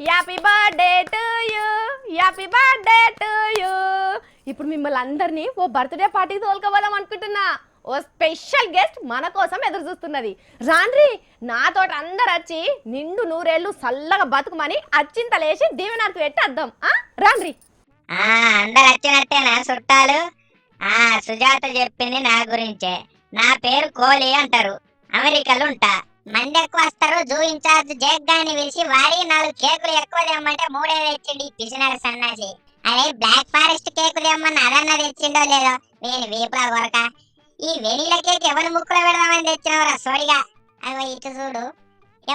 Happy birthday to you, happy birthday to you. ఇప్పుడు మిమ్మల్ని అందరినీ ఓ బర్త్డే పార్టీకి తోలుకోపోదాం అనుకుంటున్నా. ఓ స్పెషల్ గెస్ట్ మన కోసం ఎదురు చూస్తున్నది. రాండ్రి, నాతో అందరు వచ్చి నిండు నూరేళ్ళు చల్లగా బతుకుమని అచ్చింతలేసి దీవెనార్తి పెట్టి అద్దాం. రాండ్రి. అందరు వచ్చినట్టేనా చుట్టాలు? సుజాత చెప్పింది నా గురించే. నా పేరు కోహ్లీ అంటారు. అమెరికాలో ఉంటా. మంది ఎక్కువ వస్తారు. జూ ఇన్ఛార్జ్ జేక్ గాని పిలిచి వారి 4 కేకులు ఎక్కువ తెమ్మంటే 3 తెచ్చిండి పిసినారు సన్నాసి. అదే బ్లాక్ ఫారెస్ట్ కేకు తెమ్మని అదన్నా తెచ్చిండో లేదో నేను వీపులా కొరక. ఈ వెనీల కేక్ ఎవరి ముక్కులో పెడదామని తెచ్చినవరా సోడిగా. అవి ఇటు చూడు,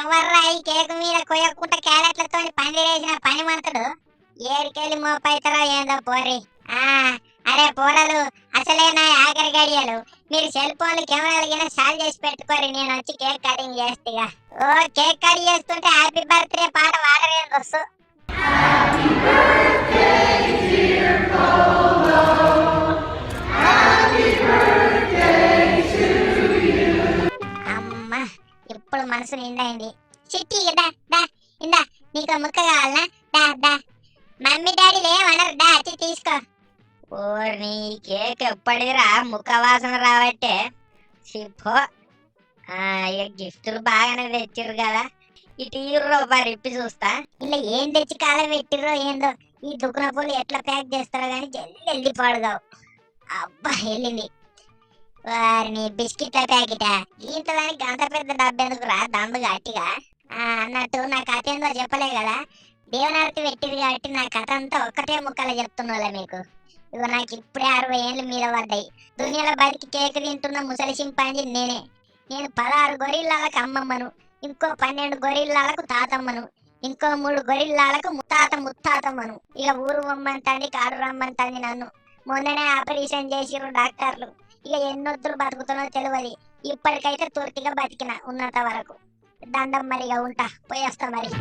ఎవర్రా ఈ కేకు మీద కొయ్యకుంట క్యారెట్లతో పందిరేసిన పని మంతుడు. ఏడికెళ్ళి మోపైతారో ఏందో పోరి. అరే పోరలు, అసలే నా ఆఖరి గడియలు. మీరు సెల్ ఫోన్లు కెమెరాలు కింద సాల్వ్ చేసి పెట్టుకోరి, నేను వచ్చి కేక్ కటింగ్ చేస్తా. ఓ కేక్ కట్ చేస్తుంటే హ్యాపీ బర్త్డే పాట వాడరేం వస్తు. అమ్మా, ఇప్పుడు మనసు నిండైంది. చిట్టి ఇందా నీకు ముక్క కావాలనా? దా దా మమ్మీ డాడీలు ఏమన్నారు, దా వచ్చి తీసుకో. ఓర్ని కేక్ ఎప్పటిదిరా ముక్క వాసన రావట్టే. సిప్పో, ఇక గిఫ్టులు బాగానే తెచ్చిర్రు కదా. ఇటు రూపాయలు ఇప్పి చూస్తా. ఇలా ఏం తెచ్చి కాలం పెట్టిర్రో ఏందో. ఈ దుకాణ పూలు ఎట్లా ప్యాక్ చేస్తారో కానీ జల్ది వెళ్ళి పాడుగావు. అబ్బా వెళ్ళింది. వారిని బిస్కెట్ల ప్యాకెటా? ఇంత దానికి అంత పెద్ద డబ్బెందుకురా దమ్ము గట్టిగా. అన్నట్టు నా కథ ఏందో చెప్పలే కదా. దేవనార్తి పెట్టింది కాబట్టి నా కథ అంతా ఒక్కటే ముక్కలు చెప్తున్నా మీకు. ఇగో నాకు ఇప్పుడే 60 ఏళ్ళు మీద పడ్డాయి. దునియాలో బతికి కేక్ తింటున్న ముసలి సింపాంజీ నేనే. నేను 16 గొరిల్లాలకు అమ్మమ్మను, ఇంకో 12 గొరిల్లాలకు తాతమ్మను, ఇంకో 3 గొరిల్లాలకు ముత్తాతమ్మను. ఇక ఊరు రమ్మంతండి, కాడు రమ్మంతంది నన్ను. మొన్ననే ఆపరేషన్ చేసిర్రు డాక్టర్లు. ఇక ఎన్నొద్దులు బతుకుతున్నో తెలియదు. ఇప్పటికైతే తూర్తిగా బతికిన ఉన్నంత వరకు. దండం మరిగా ఉంటా, పోయేస్తా మరి.